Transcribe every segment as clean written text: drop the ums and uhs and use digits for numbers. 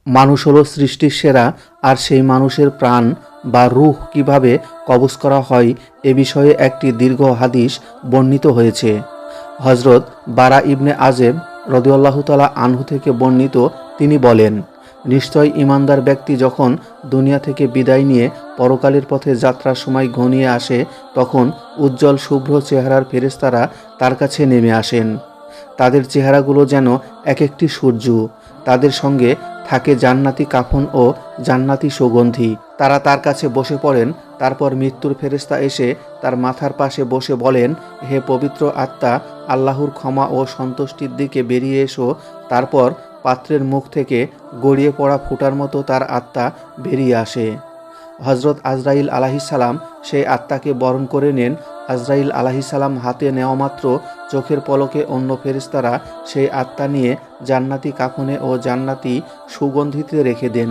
মানুষ হলো সৃষ্টির সেরা, আর সেই মানুষের প্রাণ বা রূহ কিভাবে কবজ করা হয় এ বিষয়ে একটি দীর্ঘ হাদিস বর্ণিত হয়েছে। হজরত বারা ইবনে আজেব রাদিয়াল্লাহু তাআলা আনহু থেকে বর্ণিত, তিনি বলেন, নিশ্চয় ঈমানদার ব্যক্তি যখন দুনিয়া থেকে বিদায় নিয়ে পরকালের পথে যাত্রার সময় ঘনিয়ে আসে, তখন উজ্জ্বল শুভ্র চেহারার ফেরেশতারা তার কাছে নেমে আসেন। তাদের চেহারাগুলো যেন এক একটি সূর্য। তাদের সঙ্গে থাকে জান্নাতি কাফন ও জান্নাতি সুগন্ধি। তারা তার কাছে বসে পড়েন। তারপর মৃত্যুর ফেরেশতা এসে তার মাথার পাশে বসে বলেন, হে পবিত্র আত্মা, আল্লাহর ক্ষমা ও সন্তুষ্টির দিকে বেরিয়ে এসো। তারপর পাত্রের মুখ থেকে গড়িয়ে পড়া ফুটার মতো তার আত্মা বেরিয়ে আসে। হজরত আজরাইল আলাইহিসসালাম সেই আত্মাকে বরণ করে নেন। আজরাইল আলাইহিসসালাম হাতে নেওয়া মাত্র চোখের পলকে অন্য ফেরেশতারা সেই আত্মা নিয়ে জান্নাতি কাফনে ও জান্নাতি সুগন্ধিতে রেখে দেন।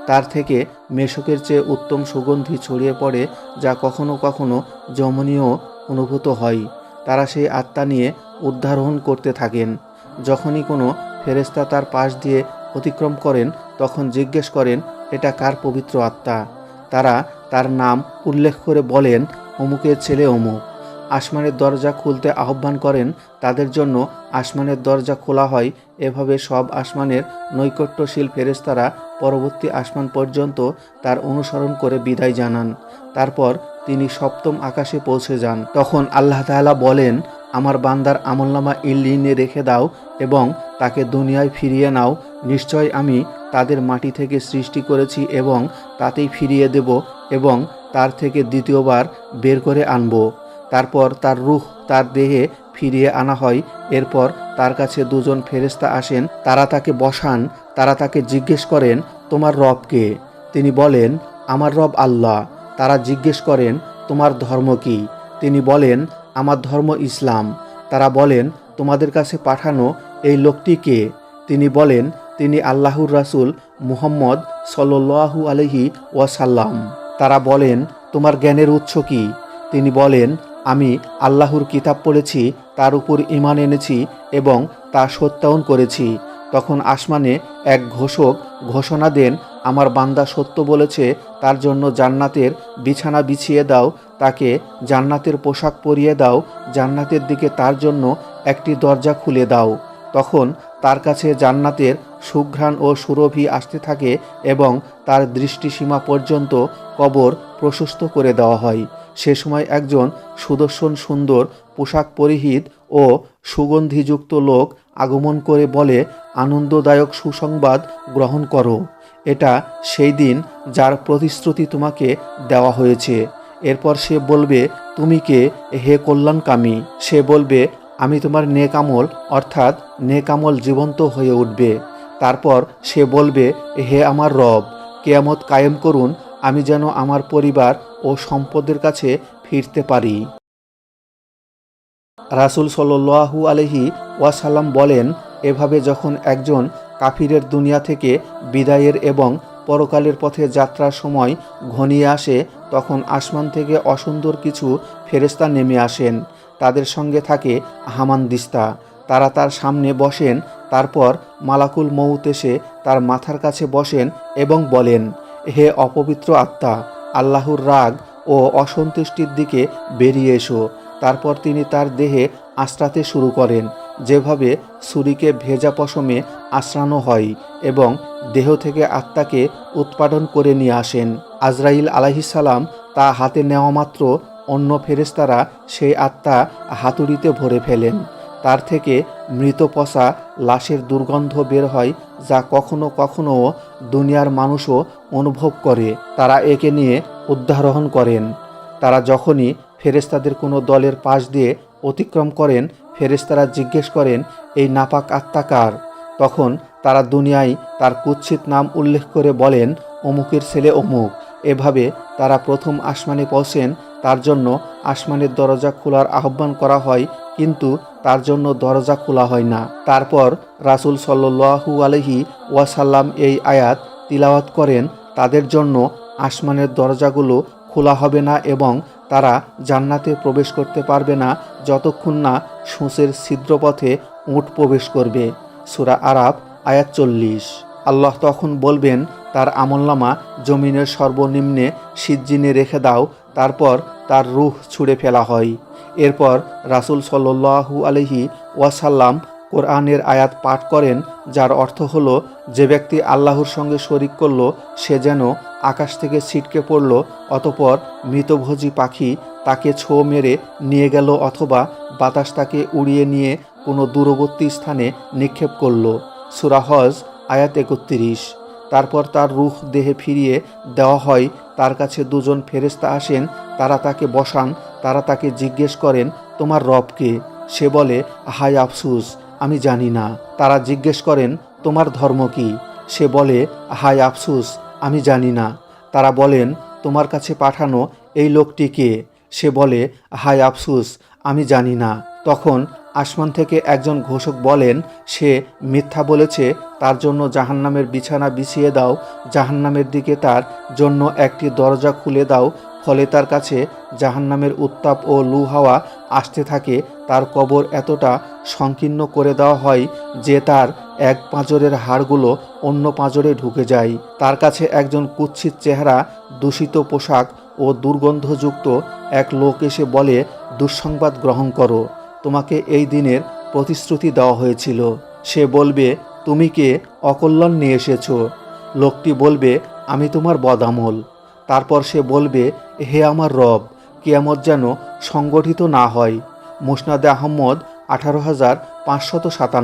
তার থেকে মেশকের চেয়ে উত্তম সুগন্ধি ছড়িয়ে পড়ে, যা কখনো কখনো জমনীয় অনুভূত হয়। তারা সেই আত্মা নিয়ে উদ্ধারোহণ করতে থাকেন। যখনই কোনো ফেরেশতা তার পাশ দিয়ে অতিক্রম করেন, তখন জিজ্ঞেস করেন, এটা কার পবিত্র আত্মা? তারা তার নাম উল্লেখ করে বলেন, অমুকের ছেলে অমুক। আসমানের দরজা খুলতে আহ্বান করেন। তাদের জন্য আসমানের দরজা খোলা হয়। এভাবে সব আসমানের নৈকট্যশীল ফেরেশতারা পরবর্তী আসমান পর্যন্ত তার অনুসরণ করে বিদায় জানান। তারপর তিনি সপ্তম আকাশে পৌঁছে যান। তখন আল্লাহ তাআলা বলেন, আমার বান্দার আমলনামা ইল্লিনে রেখে দাও এবং তাকে দুনিয়ায় ফিরিয়ে নাও। নিশ্চয় আমি তাদের মাটি থেকে সৃষ্টি করেছি এবং তাতেই ফিরিয়ে দেব এবং তার থেকে দ্বিতীয়বার বের করে আনব। তারপর তার রূহ তার দেহে ফিরিয়ে আনা হয়। এরপর তার কাছে দুজন ফেরেশতা আসেন। তারা তাকে বসান। তারা তাকে জিজ্ঞেস করেন, তোমার রব কে? তিনি বলেন, আমার রব আল্লাহ। তারা জিজ্ঞেস করেন, তোমার ধর্ম কি? তিনি বলেন, আমার ধর্ম ইসলাম। তারা বলেন, তোমাদের কাছে পাঠানো এই লোকটি কে? তিনি বলেন, তিনি আল্লাহর রাসূল মুহাম্মদ সাল্লাল্লাহু আলাইহি ওয়াসাল্লাম। তারা বলেন, তোমার জ্ঞানের উৎস কি? তিনি বলেন, আমি আল্লাহর কিতাব পড়েছি, তার উপর ঈমান এনেছি এবং তা সত্যায়ন করেছি। তখন আসমানে এক ঘোষক ঘোষণা দেন, আমার বান্দা সত্য বলেছে, তার জন্য জান্নাতের বিছানা বিছিয়ে দাও, তাকে জান্নাতের পোশাক পরিয়ে দাও, জান্নাতের দিকে তার জন্য একটি দরজা খুলে দাও। তখন তার কাছে জান্নাতের সুঘ্রাণ ও সুরভি আসতে থাকে এবং তার দৃষ্টিসীমা পর্যন্ত কবর প্রশস্ত করে দেওয়া হয়। সে সময় একজন সুদর্শন সুন্দর পোশাক পরিহিত ও সুগন্ধিযুক্ত লোক আগমন করে বলে, আনন্দদায়ক সুসংবাদ গ্রহণ করো। এটা সেই দিন যার প্রতিশ্রুতি তোমাকে দেওয়া হয়েছে। এরপর সে বলবে, তুমি কে হে কল্যাণকামী? সে বলবে, আমি তোমার নেক আমল, অর্থাৎ নেক আমল জীবন্ত হয়ে উঠবে। তারপর সে বলবে, হে আমার রব, কিয়ামত কায়েম করুন, আমি যেন আমার পরিবার ও সম্পদের কাছে ফিরতে পারি। রাসূল সাল্লাল্লাহু আলাইহি ওয়াসাল্লাম বলেন, এভাবে যখন একজন কাফিরের দুনিয়া থেকে বিদায়ের এবং পরকালের পথে যাত্রার সময় ঘনিয়ে আসে, তখন আসমান থেকে অসুন্দর কিছু ফেরেশতা নেমে আসেন। তাদের সঙ্গে থাকে হামানদিস্তা। তারা তার সামনে বসেন। তারপর মালাকুল মউত এসে তার মাথার কাছে বসেন এবং বলেন, হে অপবিত্র আত্মা, আল্লাহর রাগ ও অসন্তুষ্টির দিকে বেরিয়ে এসো। তারপর তিনি তার দেহে আঁচড়াতে শুরু করেন, যেভাবে ছুরিকে ভেজা পশমে আঁচড়ানো হয়, এবং দেহ থেকে আত্মাকে উৎপাদন করে নিয়ে আসেন। আজরাইল আলাইহিসসালাম তা হাতে নেওয়া মাত্র অন্য ফেরেশতারা সেই আত্মা হাতুড়িতে ভরে ফেলেন। তার থেকে মৃত পচা লাশের দুর্গন্ধ বের হয়, যা কখনো কখনো দুনিয়ার মানুষও অনুভব করে। তারা একে নিয়ে উদ্ধারোহণ করেন। তারা যখনই ফেরেশতাদের কোনো দলের পাশ দিয়ে অতিক্রম করেন, ফেরেশতারা জিজ্ঞেস করেন, এই নাপাক আত্মা কার? তখন তারা দুনিয়ায় তার কুৎসিত নাম উল্লেখ করে বলেন, অমুকের ছেলে অমুক। এভাবে তারা প্রথম আসমানে পৌঁছেন। তার জন্য আসমানের দরজা খোলার আহ্বান করা হয়, কিন্তু তার জন্য দরজা খোলা হয় না। তারপর রাসূল সাল্লাল্লাহু আলাইহি ওয়াসাল্লাম এই আয়াত তিলাওয়াত করেন, তাদের জন্য আসমানের দরজাগুলো খোলা হবে না এবং তারা জান্নাতে প্রবেশ করতে পারবে না যতক্ষণ না সূঁচের ছিদ্রপথে উট প্রবেশ করবে। সূরা আরাফ আয়াত 40। আল্লাহ তখন বলবেন, তার আমলনামা জমিনের সর্বনিম্নে সিজ্জিনে রেখে দাও। তারপর তার রূহ ছুঁড়ে ফেলা হয়। এরপর রাসূল সাল্লাল্লাহু আলাইহি ওয়াসাল্লাম কোরআনের আয়াত পাঠ করেন, যার অর্থ হলো, যে ব্যক্তি আল্লাহর সঙ্গে শরিক করল সে যেন আকাশ থেকে ছিটকে পড়ল, অতপর মৃতভোজী পাখি তাকে ছোঁ মেরে নিয়ে গেল, অথবা বাতাস তাকে উড়িয়ে নিয়ে কোনো দূরবর্তী স্থানে নিক্ষেপ করল। সূরা হজ আয়াত ৩১। তারপর তার রূহ দেহে ফিরিয়ে দেওয়া হয়। তার কাছে দুজন ফেরেশতা আসেন, তারা তাকে বসান। তারা তাকে জিজ্ঞেস করেন, তোমার রব কে? সে বলে, হায় আফসুস, আমি জানি না। তারা জিজ্ঞেস করেন, তোমার ধর্ম কি? সে বলে, হায় আফসুস, আমি জানি না। তারা বলেন, তোমার কাছে পাঠানো এই লোকটি কে? সে বলে, হায় আফসুস, আমি জানি না। তখন আসমান থেকে একজন ঘোষক বলেন, সে মিথ্যা বলেছে, তার জন্য জাহান্নামের বিছানা বিছিয়ে দাও, জাহান্নামের দিকে তার জন্য একটি দরজা খুলে দাও, ফলে তার কাছে জাহান্নামের উত্তাপ ও লু হাওয়া আসতে থাকে। তার কবর এতটা সংকীর্ণ করে দেওয়া হয় যে তার এক পাঁজরের হাড়গুলো অন্য পাঁজরে ঢুকে যায়। তার কাছে একজন কুৎসিত চেহারা, দূষিত পোশাক ও দুর্গন্ধযুক্ত এক লোক এসে বলে, দুঃসংবাদ গ্রহণ করো, তোমাকে এই দিনের প্রতিশ্রুতি দেওয়া হয়েছিল। সে বলবে, তুমি কে অকল্যাণ নিয়ে এসেছ? লোকটি বলবে, আমি তোমার বদামল। তারপর সে বলবে, হে আমার রব, কিয়ামত যেন সংগঠিত না হয়। মুসনাদে আহমদ ১৮,৫৫৭